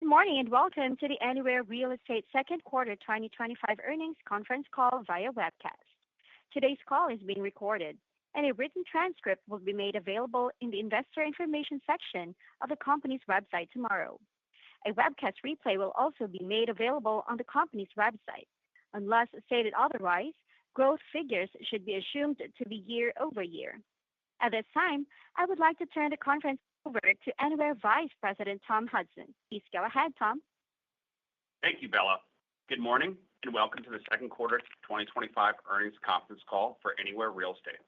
Good morning and welcome to the Anywhere Real Estate Second Quarter 2025 Earnings Conference Call via webcast. Today's call is being recorded, and a written transcript will be made available in the Investor Information section of the company's website tomorrow. A webcast replay will also be made available on the company's website. Unless stated otherwise, growth figures should be assumed to be year over year. At this time, I would like to turn the conference over to Anywhere Vice President Tom Hudson. Please go ahead, Tom. Thank you, Bella. Good morning and welcome to the Second Quarter 2025 Earnings Conference Call for Anywhere Real Estate.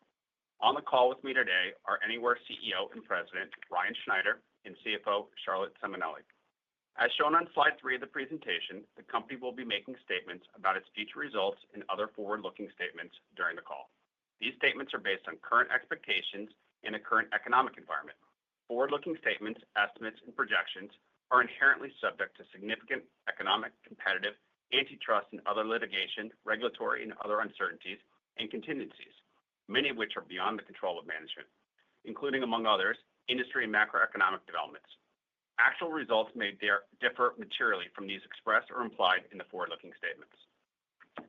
On the call with me today are Anywhere CEO and President Ryan Schneider and CFO Charlotte Simonelli. As shown on slide 3 of the presentation, the company will be making statements about its future results and other forward-looking statements during the call. These statements are based on current expectations in the current economic environment. Forward-looking statements, estimates, and projections are inherently subject to significant economic, competitive, antitrust, and other litigation, regulatory, and other uncertainties and contingencies, many of which are beyond the control of management, including, among others, industry and macroeconomic developments. Actual results may differ materially from these expressed or implied in the forward-looking statements.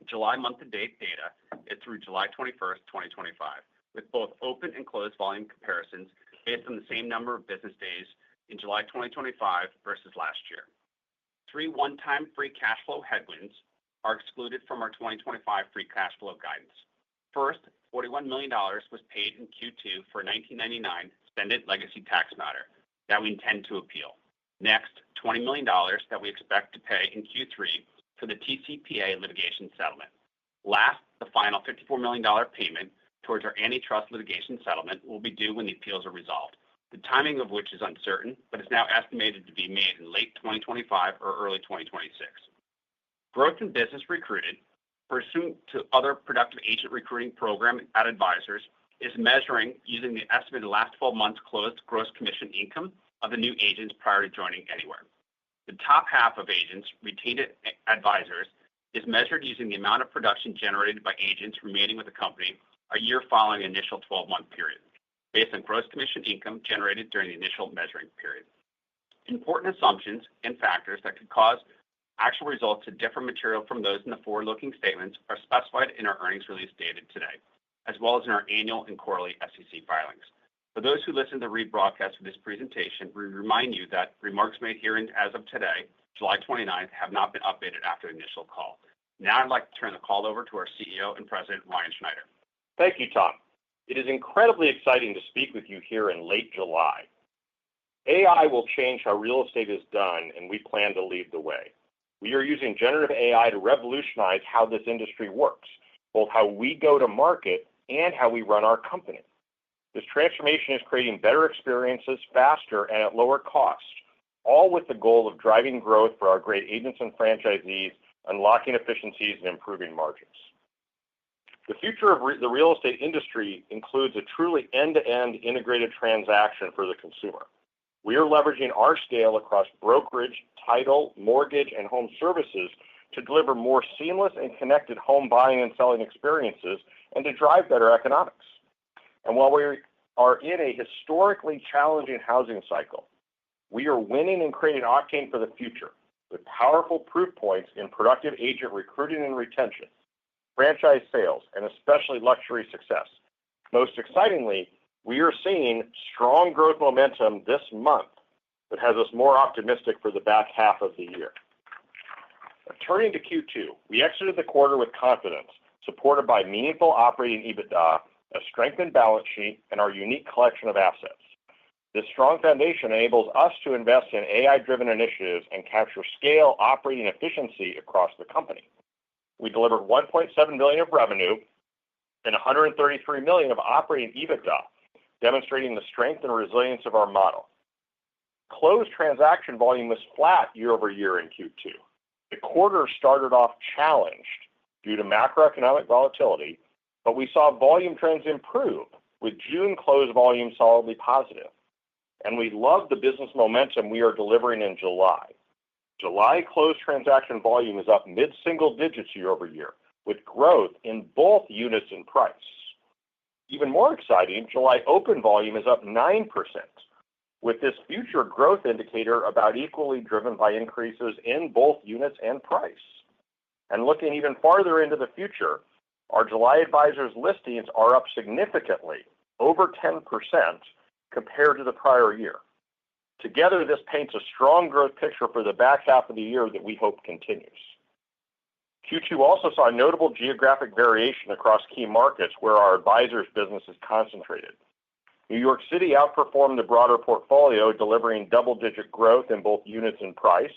July month-to-date data is through July 21st, 2025, with both open and closed volume comparisons based on the same number of business days in July 2025 versus last year. 3 one-time free cash flow headwinds are excluded from our 2025 free cash flow guidance. First, $41 million was paid in Q2 for a 1999 suspended legacy tax matter that we intend to appeal. Next, $20 million that we expect to pay in Q3 for the TCPA litigation settlement. Last, the final $54 million payment towards our antitrust litigation settlement will be due when the appeals are resolved, the timing of which is uncertain, but is now estimated to be made in late 2025 or early 2026. Growth in business recruited, pursuant to other productive agent recruiting program at advisors, is measuring using the estimated last 12 months closed gross commission income of the new agents prior to joining Anywhere. The top half of agents retained at advisors is measured using the amount of production generated by agents remaining with the company a year following the initial 12-month period, based on gross commission income generated during the initial measuring period. Important assumptions and factors that could cause actual results to differ materially from those in the forward-looking statements are specified in our earnings release dated today, as well as in our annual and quarterly SEC filings. For those who listen to the rebroadcast of this presentation, we remind you that remarks made here as of today, July 29th, have not been updated after the initial call. Now I'd like to turn the call over to our CEO and President, Ryan Schneider. Thank you, Tom. It is incredibly exciting to speak with you here in late July. AI will change how real estate is done, and we plan to lead the way. We are using generative AI to revolutionize how this industry works, both how we go to market and how we run our company. This transformation is creating better experiences faster and at lower cost, all with the goal of driving growth for our great agents and franchisees, unlocking efficiencies, and improving margins. The future of the real estate industry includes a truly end-to-end integrated transaction for the consumer. We are leveraging our scale across brokerage, title, mortgage, and home services to deliver more seamless and connected home buying and selling experiences and to drive better economics. And while we are in a historically challenging housing cycle, we are winning and creating octane for the future with powerful proof points in productive agent recruiting and retention, franchise sales, and especially luxury success. Most excitingly, we are seeing strong growth momentum this month that has us more optimistic for the back half of the year. Turning to Q2, we exited the quarter with confidence, supported by meaningful operating EBITDA, a strengthened balance sheet, and our unique collection of assets. This strong foundation enables us to invest in AI-driven initiatives and capture scale operating efficiency across the company. We delivered $1.7 billion of revenue and $133 million of operating EBITDA, demonstrating the strength and resilience of our model. Closed transaction volume was flat year over year in Q2. The quarter started off challenged due to macroeconomic volatility, but we saw volume trends improve, with June closed volume solidly positive. And we love the business momentum we are delivering in July. July closed transaction volume is up mid-single digits year over year, with growth in both units and price. Even more exciting, July open volume is up 9%, with this future growth indicator about equally driven by increases in both units and price. And looking even farther into the future, our July advisors listings are up significantly, over 10% compared to the prior year. Together, this paints a strong growth picture for the back half of the year that we hope continues. Q2 also saw notable geographic variation across key markets where our advisors' business is concentrated. New York City outperformed the broader portfolio, delivering double-digit growth in both units and price,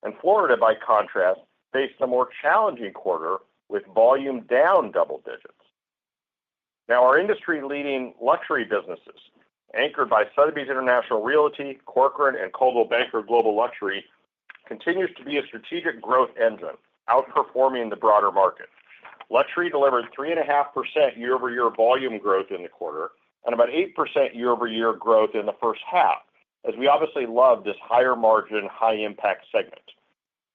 and Florida, by contrast, faced a more challenging quarter with volume down double digits. Now, our industry-leading luxury businesses, anchored by Sotheby's International Realty, Corcoran, and Coldwell Banker Global Luxury, continues to be a strategic growth engine, outperforming the broader market. Luxury delivered 3.5% year-over-year volume growth in the quarter and about 8% year-over-year growth in the first half, as we obviously love this higher margin, high impact segment.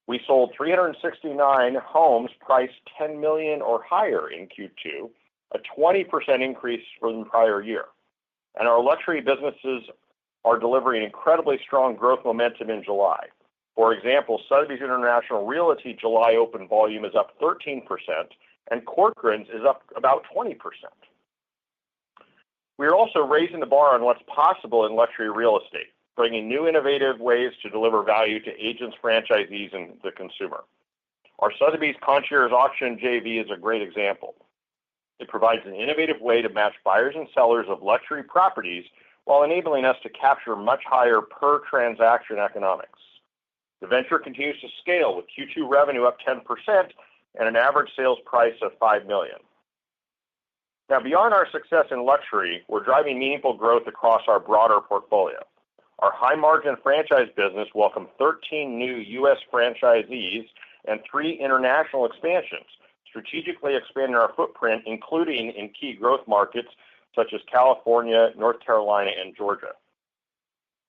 We sold 369 homes priced $10 million or higher in Q2, a 20% increase from the prior year. And our luxury businesses are delivering incredibly strong growth momentum in July. For example, Sotheby's International Realty July open volume is up 13%, and Corcoran's is up about 20%. We are also raising the bar on what's possible in luxury real estate, bringing new innovative ways to deliver value to agents, franchisees, and the consumer. Our Sotheby's Concierge Auction JV is a great example. It provides an innovative way to match buyers and sellers of luxury properties while enabling us to capture much higher per transaction economics. The venture continues to scale with Q2 revenue up 10% and an average sales price of $5 million. Now, beyond our success in luxury, we're driving meaningful growth across our broader portfolio. Our high-margin franchise business welcomed 13 new U.S. franchisees and 3 international expansions, strategically expanding our footprint, including in key growth markets such as California, North Carolina, and Georgia.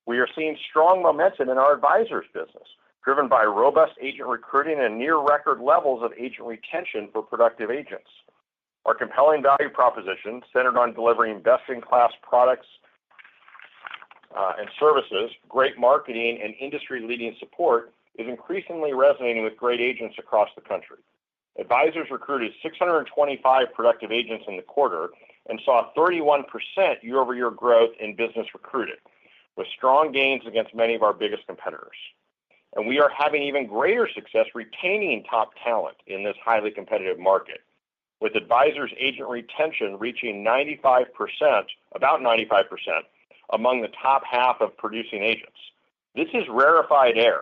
We are seeing strong momentum in our advisors business, driven by robust agent recruiting and near-record levels of agent retention for productive agents. Our compelling value proposition, centered on delivering best-in-class products and services, great marketing, and industry-leading support, is increasingly resonating with great agents across the country. Advisors recruited 625 productive agents in the quarter and saw 31% year-over-year growth in business recruited, with strong gains against many of our biggest competitors. And we are having even greater success retaining top talent in this highly competitive market, with advisors' agent retention reaching 95%, about 95%, among the top half of producing agents. This is rarefied air,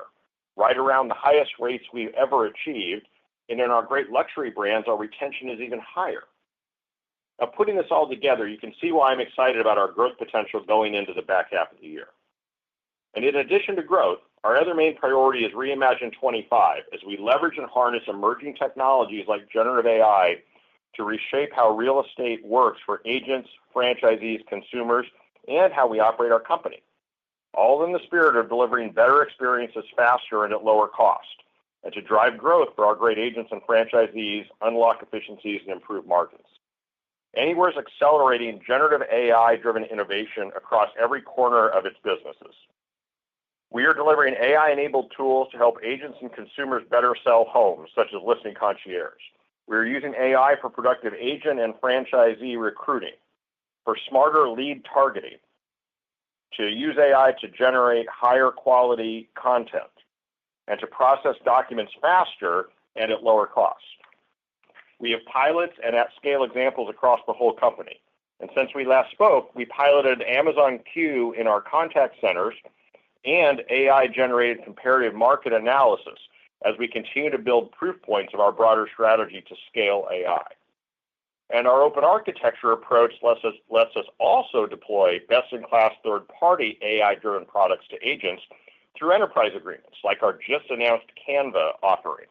right around the highest rates we've ever achieved, and in our great luxury brands, our retention is even higher. Now, putting this all together, you can see why I'm excited about our growth potential going into the back half of the year. And in addition to growth, our other main priority is Reimagine 25, as we leverage and harness emerging technologies like generative AI to reshape how real estate works for agents, franchisees, consumers, and how we operate our company, all in the spirit of delivering better experiences faster and at lower cost, and to drive growth for our great agents and franchisees, unlock efficiencies, and improve margins. Anywhere is accelerating generative AI-driven innovation across every corner of its businesses. We are delivering AI-enabled tools to help agents and consumers better sell homes, such as Listing Concierge. We are using AI for productive agent and franchisee recruiting, for smarter lead targeting, to use AI to generate higher quality content, and to process documents faster and at lower cost. We have pilots and at-scale examples across the whole company. And since we last spoke, we piloted Amazon Q in our contact centers and AI-generated comparative market analysis as we continue to build proof points of our broader strategy to scale AI. And our open architecture approach lets us also deploy best-in-class third-party AI-driven products to agents through enterprise agreements, like our just-announced Canva offering.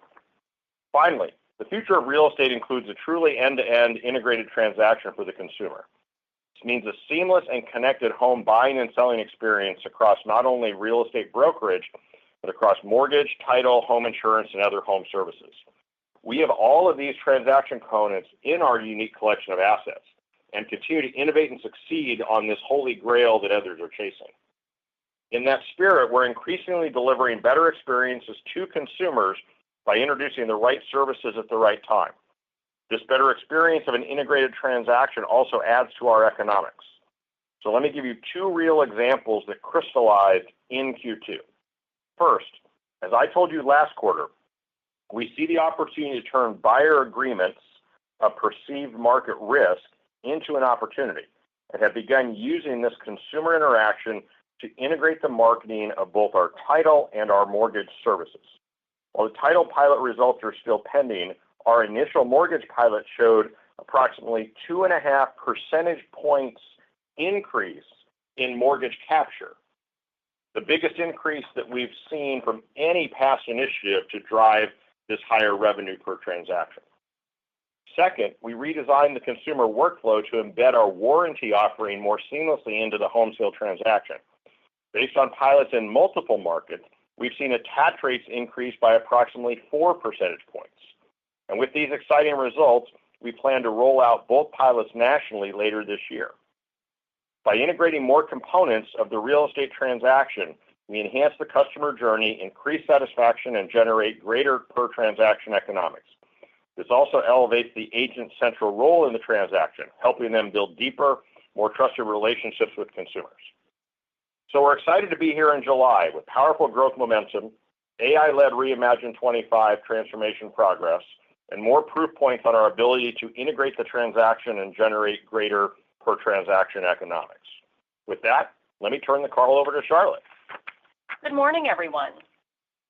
Finally, the future of real estate includes a truly end-to-end integrated transaction for the consumer. This means a seamless and connected home buying and selling experience across not only real estate brokerage, but across mortgage, title, home insurance, and other home services. We have all of these transaction components in our unique collection of assets and continue to innovate and succeed on this holy grail that others are chasing. In that spirit, we're increasingly delivering better experiences to consumers by introducing the right services at the right time. This better experience of an integrated transaction also adds to our economics. So let me give you two real examples that crystallized in Q2. First, as I told you last quarter, we see the opportunity to turn buyer agreements of perceived market risk into an opportunity and have begun using this consumer interaction to integrate the marketing of both our title and our mortgage services. While the title pilot results are still pending, our initial mortgage pilot showed approximately 2.5 percentage points increase in mortgage capture, the biggest increase that we've seen from any past initiative to drive this higher revenue per transaction. Second, we redesigned the consumer workflow to embed our warranty offering more seamlessly into the home sale transaction. Based on pilots in multiple markets, we've seen attach rates increase by approximately 4 percentage points. And with these exciting results, we plan to roll out both pilots nationally later this year. By integrating more components of the real estate transaction, we enhance the customer journey, increase satisfaction, and generate greater per transaction economics. This also elevates the agent's central role in the transaction, helping them build deeper, more trusted relationships with consumers. So we're excited to be here in July with powerful growth momentum, AI-led Reimagine 25 transformation progress, and more proof points on our ability to integrate the transaction and generate greater per transaction economics. With that, let me turn the call over to Charlotte. Good morning, everyone.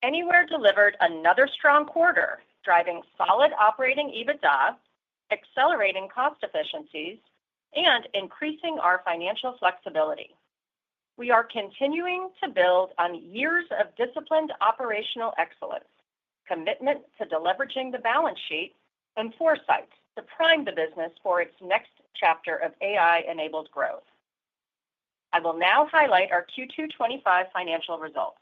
Anywhere delivered another strong quarter, driving solid operating EBITDA, accelerating cost efficiencies, and increasing our financial flexibility. We are continuing to build on years of disciplined operational excellence, commitment to deleveraging the balance sheet, and foresight to prime the business for its next chapter of AI-enabled growth. I will now highlight our Q2 '25 financial results.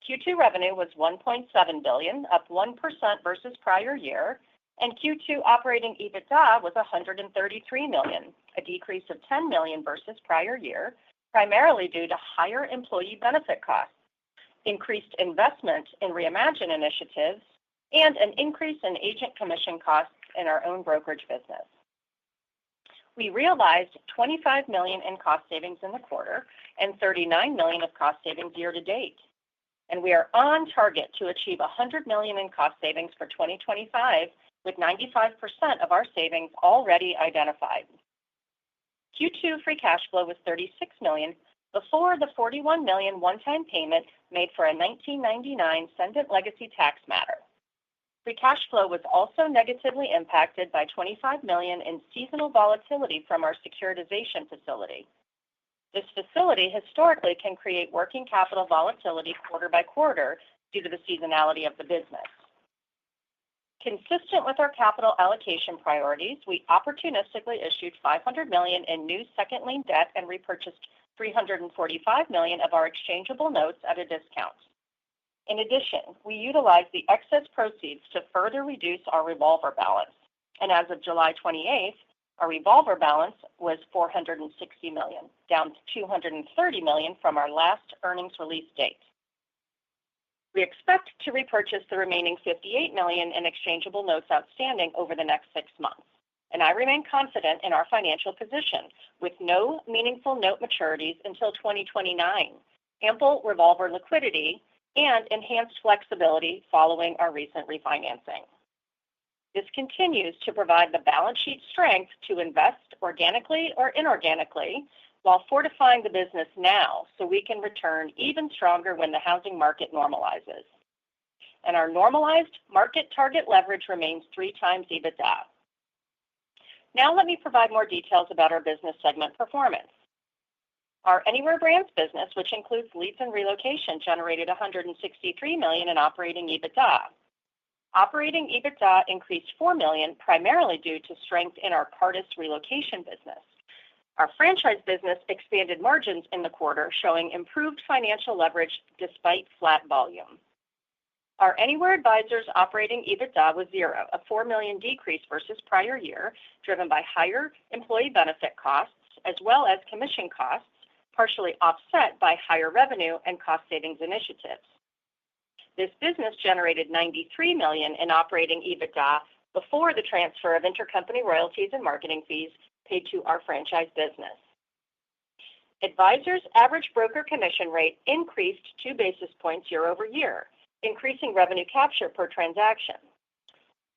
Q2 revenue was $1.7 billion, up 1% versus prior year, and Q2 operating EBITDA was $133 million, a decrease of $10 million versus prior year, primarily due to higher employee benefit costs, increased investment in Reimagine initiatives, and an increase in agent commission costs in our own brokerage business. We realized $25 million in cost savings in the quarter and $39 million of cost savings year to date. And we are on target to achieve $100 million in cost savings for 2025, with 95% of our savings already identified. Q2 free cash flow was $36 million before the $41 million one-time payment made for a 1999 Cendant legacy tax matter. Free cash flow was also negatively impacted by $25 million in seasonal volatility from our securitization facility. This facility historically can create working capital volatility quarter by quarter due to the seasonality of the business. Consistent with our capital allocation priorities, we opportunistically issued $500 million in new second lien debt and repurchased $345 million of our exchangeable notes at a discount. In addition, we utilized the excess proceeds to further reduce our revolver balance. And as of July 28th, our revolver balance was $460 million, down to $230 million from our last earnings release date. We expect to repurchase the remaining $58 million in exchangeable notes outstanding over the next 6 months. And I remain confident in our financial position with no meaningful note maturities until 2029, ample revolver liquidity, and enhanced flexibility following our recent refinancing. This continues to provide the balance sheet strength to invest organically or inorganically while fortifying the business now so we can return even stronger when the housing market normalizes. And our normalized market target leverage remains 3 times EBITDA. Now let me provide more details about our business segment performance. Our Anywhere Brands business, which includes leads and relocation, generated $163 million in operating EBITDA. Operating EBITDA increased $4 million, primarily due to strength in our Cartus relocation business. Our franchise business expanded margins in the quarter, showing improved financial leverage despite flat volume. Our Anywhere Advisors operating EBITDA was $0, a $4 million decrease versus prior year, driven by higher employee benefit costs as well as commission costs, partially offset by higher revenue and cost savings initiatives. This business generated $93 million in operating EBITDA before the transfer of intercompany royalties and marketing fees paid to our franchise business. Advisors' average broker commission rate increased 2 basis points year over year, increasing revenue capture per transaction.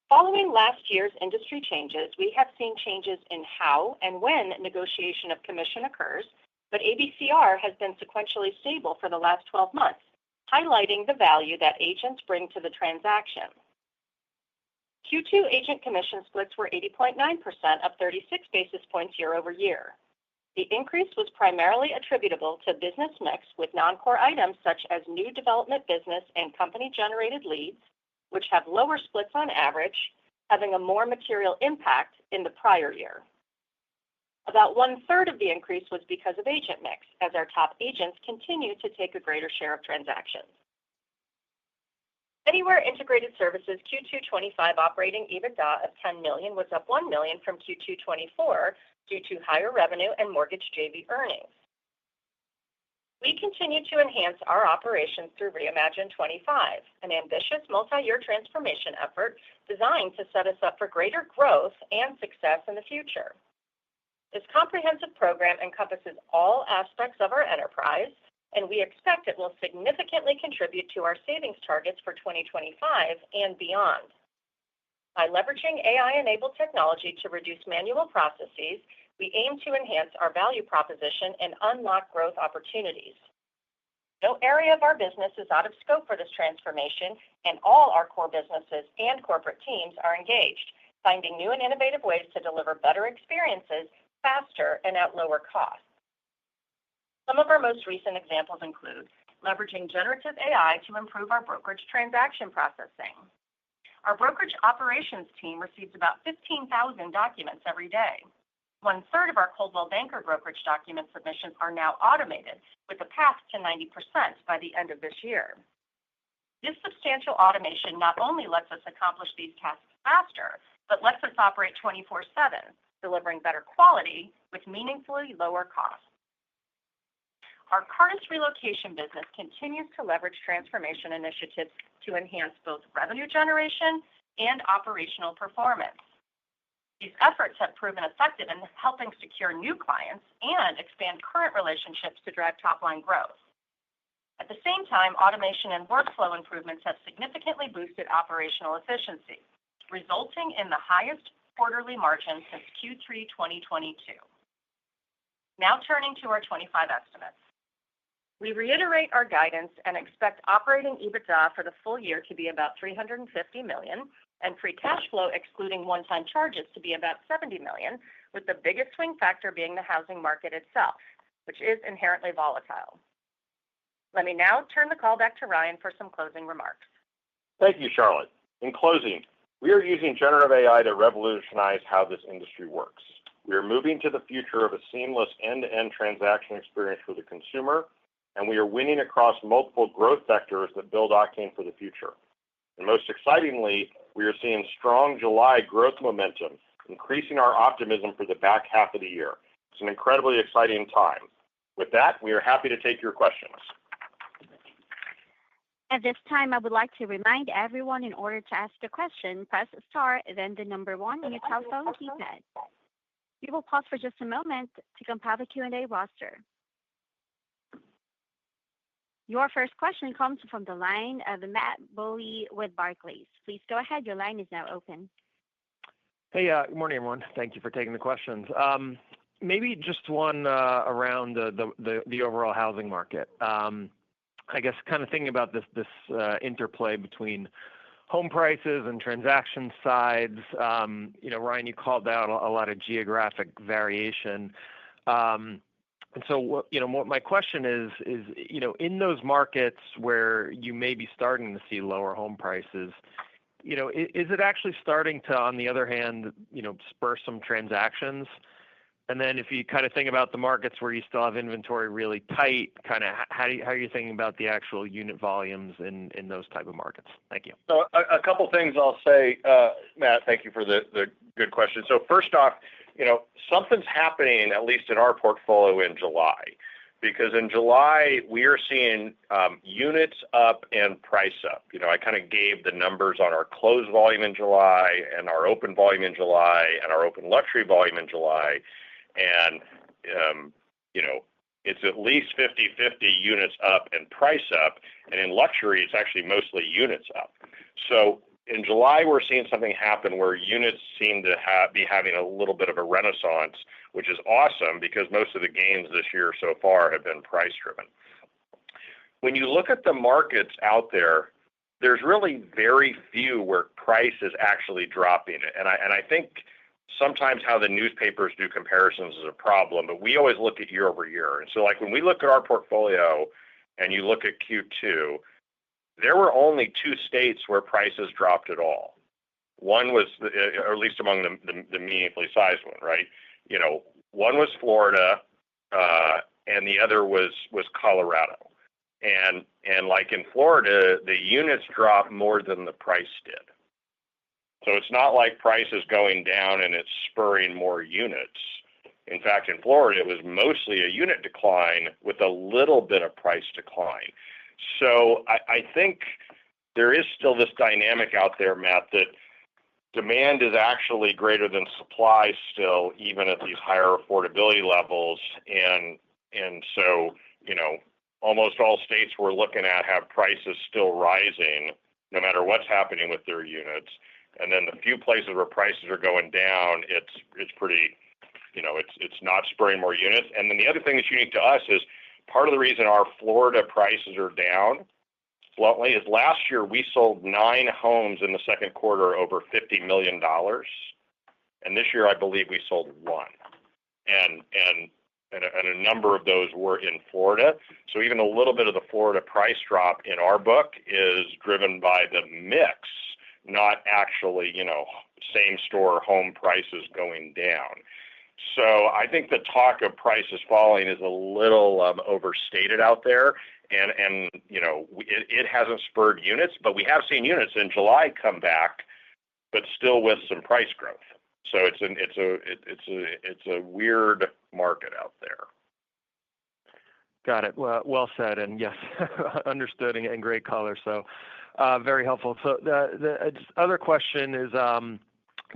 Following last year's industry changes, we have seen changes in how and when negotiation of commission occurs, but ABCR has been sequentially stable for the last 12 months, highlighting the value that agents bring to the transaction. Q2 agent commission splits were 80.9%, up 36 basis points year over year. The increase was primarily attributable to business mix with non-core items such as new development business and company-generated leads, which have lower splits on average, having a more material impact in the prior year. About 1/3 of the increase was because of agent mix, as our top agents continue to take a greater share of transactions. Anywhere Integrated Services Q2 '25 operating EBITDA of $10 million was up $1 million from Q2 '24 due to higher revenue and mortgage JV earnings. We continue to enhance our operations through Reimagine 25, an ambitious multi-year transformation effort designed to set us up for greater growth and success in the future. This comprehensive program encompasses all aspects of our enterprise, and we expect it will significantly contribute to our savings targets for 2025 and beyond. By leveraging AI-enabled technology to reduce manual processes, we aim to enhance our value proposition and unlock growth opportunities. No area of our business is out of scope for this transformation, and all our core businesses and corporate teams are engaged, finding new and innovative ways to deliver better experiences faster and at lower costs. Some of our most recent examples include leveraging generative AI to improve our brokerage transaction processing. Our brokerage operations team receives about 15,000 documents every day. 1/3 of our Coldwell Banker brokerage document submissions are now automated, with a path to 90% by the end of this year. This substantial automation not only lets us accomplish these tasks faster, but lets us operate 24/7, delivering better quality with meaningfully lower costs. Our Cartus relocation business continues to leverage transformation initiatives to enhance both revenue generation and operational performance. These efforts have proven effective in helping secure new clients and expand current relationships to drive top-line growth. At the same time, automation and workflow improvements have significantly boosted operational efficiency, resulting in the highest quarterly margin since Q3 2022. Now turning to our '25 estimates. We reiterate our guidance and expect operating EBITDA for the full year to be about $350 million and free cash flow excluding one-time charges to be about $70 million, with the biggest swing factor being the housing market itself, which is inherently volatile. Let me now turn the call back to Ryan for some closing remarks. Thank you, Charlotte. In closing, we are using generative AI to revolutionize how this industry works. We are moving to the future of a seamless end-to-end transaction experience for the consumer, and we are winning across multiple growth vectors that build Octane for the future. And most excitingly, we are seeing strong July growth momentum, increasing our optimism for the back half of the year. It's an incredibly exciting time. With that, we are happy to take your questions. At this time, I would like to remind everyone in order to ask a question, press star, then the number 1 on your telephone keypad. We will pause for just a moment to compile the Q&A roster. Your first question comes from the line of Matt Bowie with Barclays. Please go ahead. Your line is now open. Hey, good morning, everyone. Thank you for taking the questions. Maybe just one around the overall housing market. I guess kind of thinking about this interplay between home prices and transaction sides. Ryan, you called out a lot of geographic variation. And so, what my question is, in those markets where you may be starting to see lower home prices, is it actually starting to, on the other hand, spur some transactions? And then if you kind of think about the markets where you still have inventory really tight, kind of how are you thinking about the actual unit volumes in those type of markets? Thank you. So a couple things I'll say, Matt, thank you for the good question. So first off, something's happening, at least in our portfolio in July. because in July we are seeing units up and price up. I kind of gave the numbers on our closed volume in July and our open volume in July and our open luxury volume in July. And, it's at least 50-50 units up and price up. And in luxury, it's actually mostly units up. So in July, we're seeing something happen where units seem to be having a little bit of a renaissance, which is awesome because most of the gains this year so far have been price driven. When you look at the markets out there, there's really very few where price is actually dropping. And I think sometimes how the newspapers do comparisons is a problem, but we always look at year over year. And so like when we look at our portfolio and you look at Q2, there were only 2 states where prices dropped at all. One was, or at least among the meaningfully sized one, right? One was Florida, and the other was Colorado. And like in Florida, the units dropped more than the price did. So it's not like price is going down and it's spurring more units. In fact, in Florida, it was mostly a unit decline with a little bit of price decline. So I think there is still this dynamic out there, Matt, that demand is actually greater than supply still, even at these higher affordability levels. And so, almost all states we're looking at have prices still rising, no matter what's happening with their units. And then the few places where prices are going down, it's pretty, it's not spurring more units. And then the other thing that's unique to us is part of the reason our Florida prices are down bluntly is last year we sold 9 homes in the second quarter over $50 million. And this year I believe we sold 1. And a number of those were in Florida. So even a little bit of the Florida price drop in our book is driven by the mix, not actually, same store home prices going down. So I think the talk of prices falling is a little overstated out there, and it hasn't spurred units, but we have seen units in July come back, but still with some price growth. So it's a weird market out there. Got it. Well said, and yes, understood and great color. So very helpful. So the other question is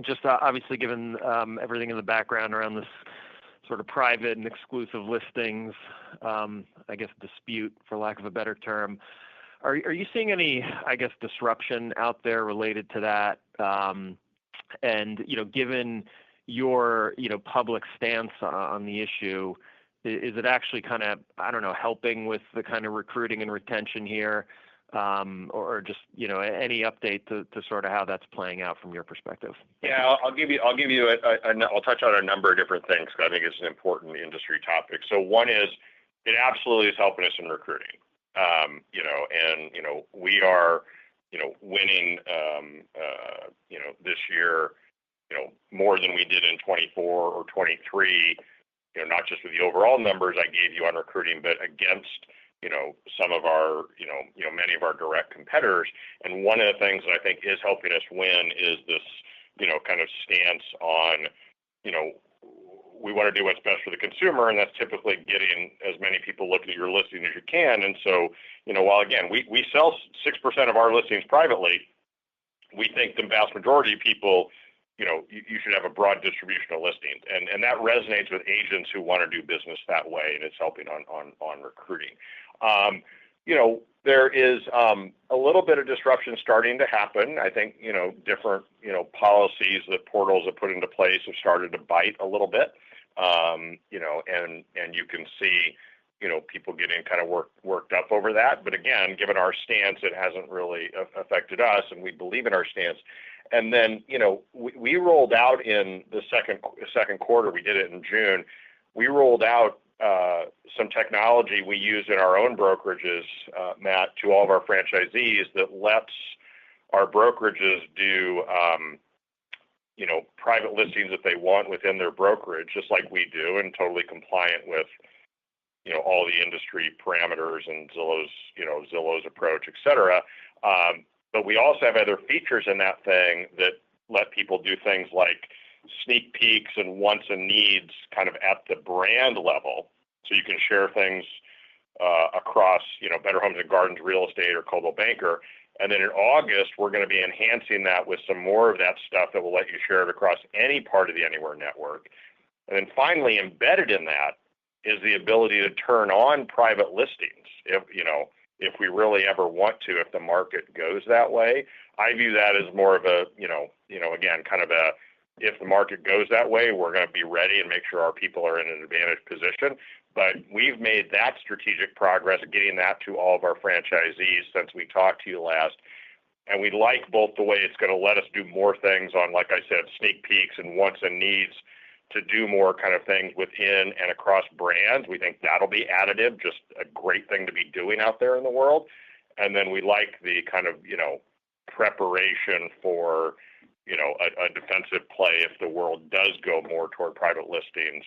just obviously given everything in the background around this sort of private and exclusive listings, I guess dispute for lack of a better term. Are you seeing any, I guess, disruption out there related to that? And given your public stance on the issue, is it actually kind of, I don't know, helping with the kind of recruiting and retention here, or just any update to sort of how that's playing out from your perspective? Yeah, I'll give you I'll touch on a number of different things because I think it's an important industry topic. So one is it absolutely is helping us in recruiting. We are winning this year more than we did in 24 or 23. Not just with the overall numbers I gave you on recruiting, but against some of our, many of our direct competitors. And one of the things that I think is helping us win is this, kind of stance on, we want to do what's best for the consumer, and that's typically getting as many people looking at your listing as you can. And so, while again, we sell 6% of our listings privately, we think the vast majority of people, you should have a broad distribution of listings. And that resonates with agents who want to do business that way, and it's helping on recruiting. There is a little bit of disruption starting to happen. I think, different, policies that portals have put into place have started to bite a little bit. And you can see, people getting kind of worked up over that. But again, given our stance, it hasn't really affected us, and we believe in our stance. And then, we rolled out in the second quarter, we did it in June, we rolled out some technology we use in our own brokerages, Matt, to all of our franchisees that lets our brokerages do, private listings that they want within their brokerage, just like we do, and totally compliant with, all the industry parameters and Zillow's approach, et cetera. But we also have other features in that thing that let people do things like sneak peeks and wants and needs kind of at the brand level. so you can share things across, Better Homes and Gardens Real Estate or Coldwell Banker. And then in August, we're going to be enhancing that with some more of that stuff that will let you share it across any part of the Anywhere network. And then finally, embedded in that is the ability to turn on private listings if we really ever want to, if the market goes that way. I view that as more of a, again, kind of a, if the market goes that way, we're going to be ready and make sure our people are in an advantaged position. But we've made that strategic progress, getting that to all of our franchisees since we talked to you last. And we like both the way it's going to let us do more things on, like I said, sneak peeks and wants and needs to do more kind of things within and across brands. We think that'll be additive, just a great thing to be doing out there in the world. And then we like the kind of, preparation for, a defensive play if the world does go more toward private listings,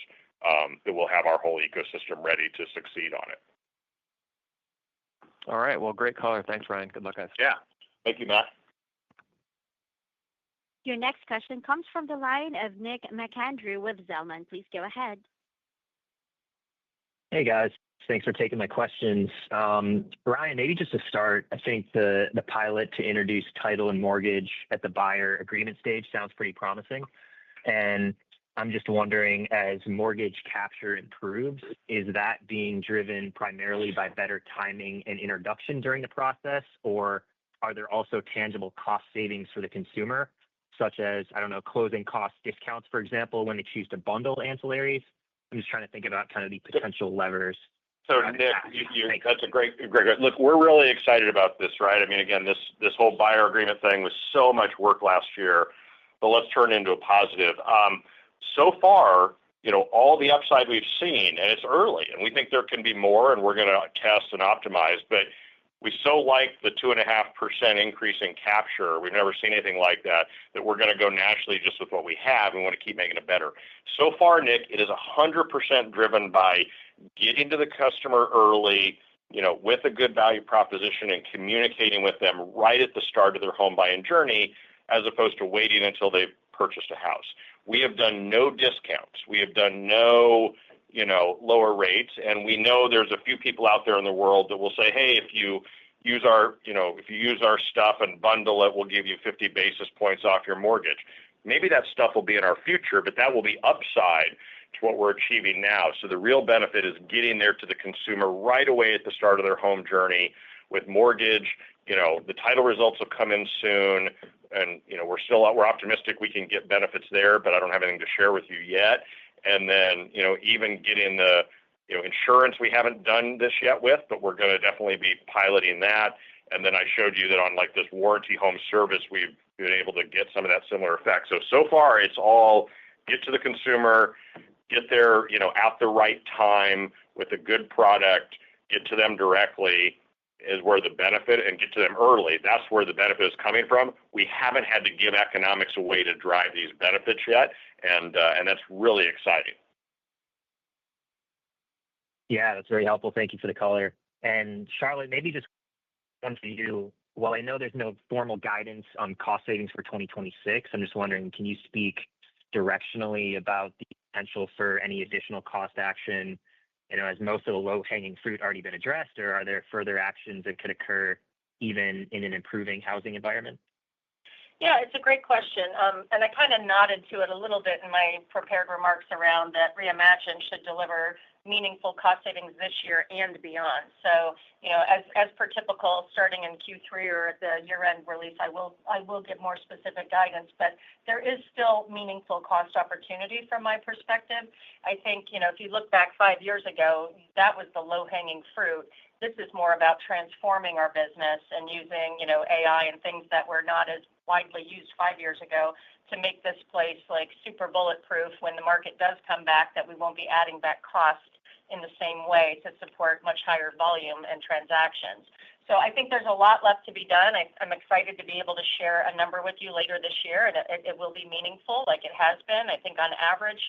that we'll have our whole ecosystem ready to succeed on it. All right. Well, great caller. Thanks, Ryan. Good luck, guys. Yeah. Thank you, Matt. Your next question comes from the line of Nick McAndrew with Zelman. Please go ahead. Hey, guys. Thanks for taking my questions. Ryan, maybe just to start, I think the pilot to introduce title and mortgage at the buyer agreement stage sounds pretty promising. And I'm just wondering, as mortgage capture improves, is that being driven primarily by better timing and introduction during the process, or are there also tangible cost savings for the consumer, such as, closing cost discounts, for example, when they choose to bundle ancillaries? I'm just trying to think about kind of the potential levers. So, Nick, that's a great. Look, we're really excited about this, right? I mean, again, this whole buyer agreement thing was so much work last year, but let's turn it into a positive. So far, all the upside we've seen, and it's early, and we think there can be more, and we're going to test and optimize, but we so like the 2.5% increase in capture. We've never seen anything like that we're going to go nationally just with what we have and want to keep making it better. So far, Nick, it is 100% driven by getting to the customer early, with a good value proposition and communicating with them right at the start of their home buying journey, as opposed to waiting until they've purchased a house. We have done no discounts. We have done no lower rates. And we know there's a few people out there in the world that will say, hey, if you use our stuff and bundle it, we'll give you 50 basis points off your mortgage. Maybe that stuff will be in our future, but that will be upside to what we're achieving now. So the real benefit is getting there to the consumer right away at the start of their home journey with mortgage. The title results will come in soon. And, we're optimistic we can get benefits there, but I don't have anything to share with you yet. And then, even getting the, insurance we haven't done this yet with, but we're going to definitely be piloting that. And then I showed you that on like this warranty home service, we've been able to get some of that similar effect. So far it's all get to the consumer, get there, at the right time with a good product, get to them directly is where the benefit, and get to them early. That's where the benefit is coming from. We haven't had to give economics away to drive these benefits yet. And that's really exciting. Yeah, that's very helpful. Thank you for the caller. And Charlotte, maybe just one for you. While I know there's no formal guidance on cost savings for 2026, I'm just wondering, can you speak directionally about the potential for any additional cost action? Has most of the low-hanging fruit already been addressed, or are there further actions that could occur even in an improving housing environment? Yeah, it's a great question. And I kind of nodded to it a little bit in my prepared remarks around that Reimagine should deliver meaningful cost savings this year and beyond. So, as per typical, starting in Q3 or at the year-end release, I will give more specific guidance, but there is still meaningful cost opportunity from my perspective. I think, if you look back 5 years ago, that was the low-hanging fruit. This is more about transforming our business and using, AI and things that were not as widely used 5 years ago to make this place like super bulletproof when the market does come back, that we won't be adding back cost in the same way to support much higher volume and transactions. So I think there's a lot left to be done. I'm excited to be able to share a number with you later this year, and it will be meaningful like it has been. I think on average,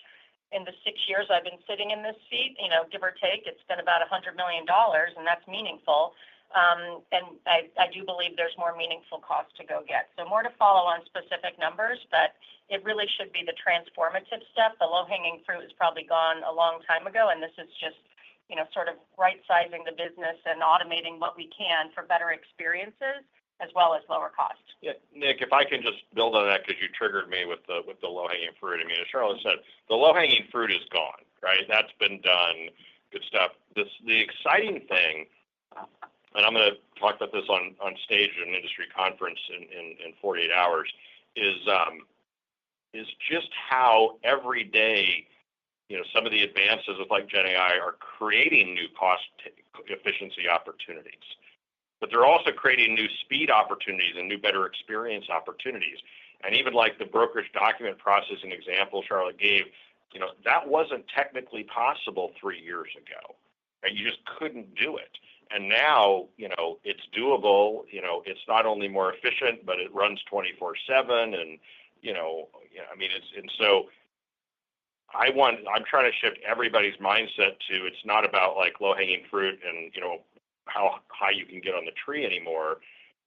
in the 6 years I've been sitting in this seat, give or take, it's been about $100 million, and that's meaningful. And I do believe there's more meaningful cost to go get. So more to follow on specific numbers, but it really should be the transformative stuff. The low-hanging fruit is probably gone a long time ago, and this is just, sort of right-sizing the business and automating what we can for better experiences as well as lower cost. Yeah, Nick, if I can just build on that because you triggered me with the low-hanging fruit. I mean, as Charlotte said, the low-hanging fruit is gone, right? That's been done. Good stuff. The exciting thing, and I'm going to talk about this on stage at an industry conference in 48 hours, is just how every day, some of the advances with like Gen AI are creating new cost efficiency opportunities. But they're also creating new speed opportunities and new better experience opportunities. And even like the brokerage document processing example Charlotte gave, that wasn't technically possible 3 years ago. Right? You just couldn't do it. And now, it's doable. It's not only more efficient, but it runs 24/7. And, so I'm trying to shift everybody's mindset to it's not about like low-hanging fruit and, how high you can get on the tree anymore.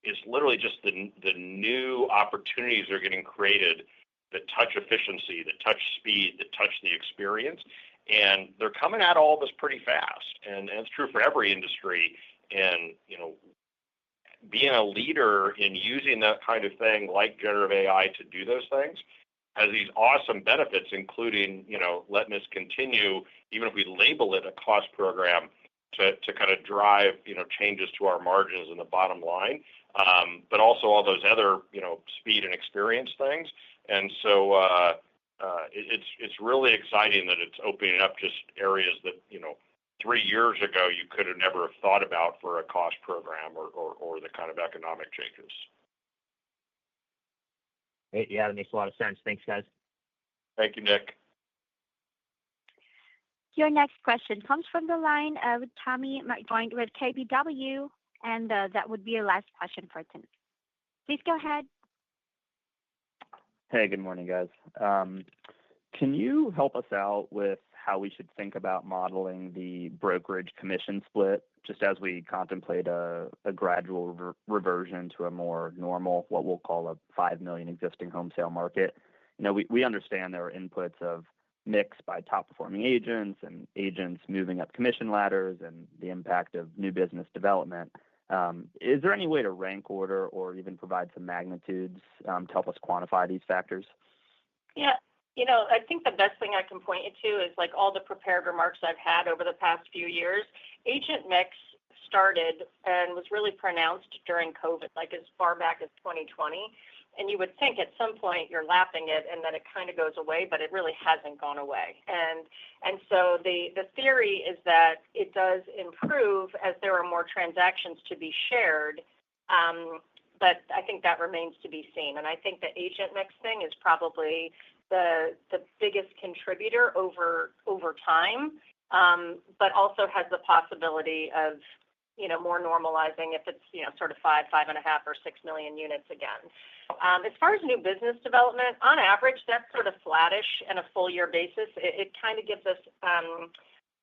It's literally just the new opportunities that are getting created that touch efficiency, that touch speed, that touch the experience. And they're coming at all of us pretty fast. And it's true for every industry. And, being a leader in using that kind of thing like generative AI to do those things has these awesome benefits, including, letting us continue, even if we label it a cost program, to kind of drive, changes to our margins and the bottom line, but also all those other, speed and experience things. And so it's really exciting that it's opening up just areas that, 3 years ago you could have never thought about for a cost program or the kind of economic changes. Great. Yeah, that makes a lot of sense. Thanks, guys. Thank you, Nick. Your next question comes from the line of Tommy McJoynt with KBW, and that would be your last question for tonight. Please go ahead. Hey, good morning, guys. Can you help us out with how we should think about modeling the brokerage commission split, just as we contemplate a gradual reversion to a more normal, what we'll call a 5 million existing home sale market? We understand there are inputs of mix by top performing agents and agents moving up commission ladders and the impact of new business development. Is there any way to rank order or even provide some magnitudes to help us quantify these factors? Yeah. I think the best thing I can point you to is like all the prepared remarks I've had over the past few years. Agent mix started and was really pronounced during COVID, like as far back as 2020. And you would think at some point you're lapping it and then it kind of goes away, but it really hasn't gone away. And so the theory is that it does improve as there are more transactions to be shared. But I think that remains to be seen. And I think the agent mix thing is probably the biggest contributor over time, but also has the possibility of more normalizing if it's sort of 5.5, or 6 million units again. As far as new business development, on average, that's sort of flattish on a full year basis. It kind of gives us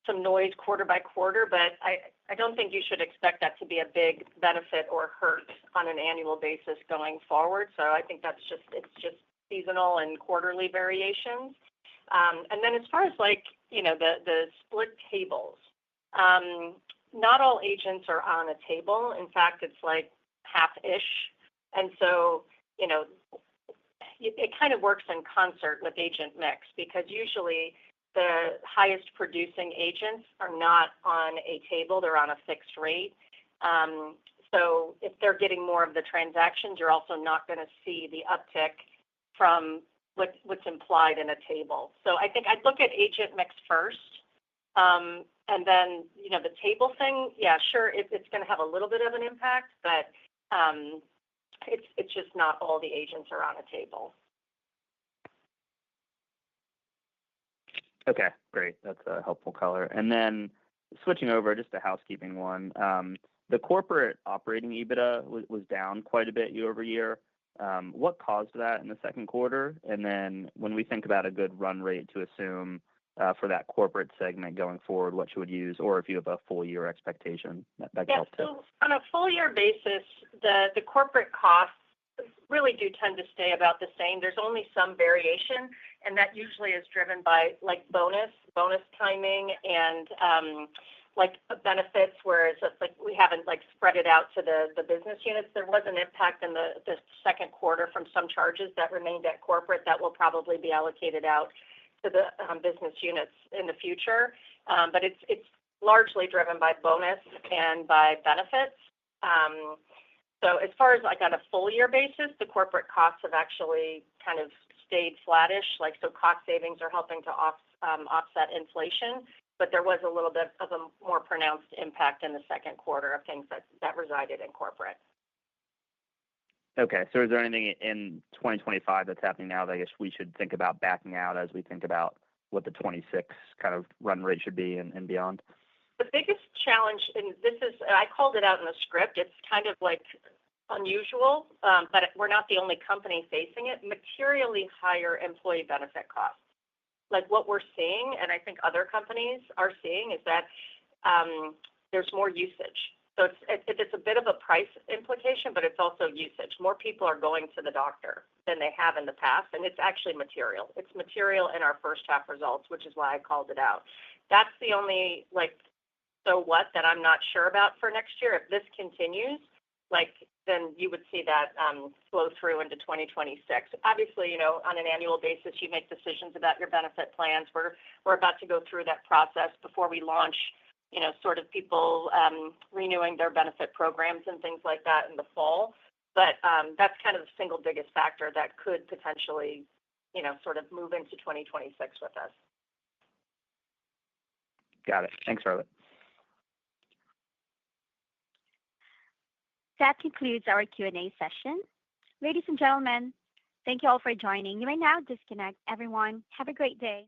some noise quarter by quarter, but I don't think you should expect that to be a big benefit or hurt on an annual basis going forward. So I think it's just seasonal and quarterly variations. And then as far as like the split tables, not all agents are on a table. In fact, it's like half-ish. And so, it kind of works in concert with agent mix because usually the highest producing agents are not on a table, they're on a fixed rate. So if they're getting more of the transactions, you're also not going to see the uptick from what's implied in a table. So I think I'd look at agent mix first. And then, the table thing, yeah, sure, it's going to have a little bit of an impact, but it's just not all the agents are on a table. Okay, great. That's a helpful color. And then switching over, just a housekeeping one. The corporate operating EBITDA was down quite a bit year over year. What caused that in the second quarter? And then when we think about a good run rate to assume for that corporate segment going forward, what you would use, or if you have a full year expectation, that can help too. So on a full year basis, the corporate costs really do tend to stay about the same. There's only some variation, and that usually is driven by like bonus timing and like benefits, whereas it's like we haven't like spread it out to the business units. There was an impact in the second quarter from some charges that remained at corporate that will probably be allocated out to the business units in the future. But it's largely driven by bonus and by benefits. So as far as like on a full year basis, the corporate costs have actually kind of stayed flattish. Like so, cost savings are helping to offset inflation, but there was a little bit of a more pronounced impact in the second quarter of things that resided in corporate. Okay, so is there anything in 2025 that's happening now that I guess we should think about backing out as we think about what the 26 kind of run rate should be and beyond? The biggest challenge, and this is, I called it out in the script, it's kind of like unusual, but we're not the only company facing it, materially higher employee benefit costs. Like what we're seeing, and I think other companies are seeing, is that there's more usage. So it's a bit of a price implication, but it's also usage. More people are going to the doctor than they have in the past, and it's actually material. It's material in our first half results, which is why I called it out. That's the only like so what that I'm not sure about for next year. If this continues, like then you would see that flow through into 2026. Obviously, on an annual basis, you make decisions about your benefit plans. We're about to go through that process before we launch, sort of people renewing their benefit programs and things like that in the fall. But that's kind of the single biggest factor that could potentially, sort of move into 2026 with us. Got it. Thanks, Charlotte. That concludes our Q&A session. Ladies and gentlemen, thank you all for joining. You may now disconnect. Everyone, have a great day.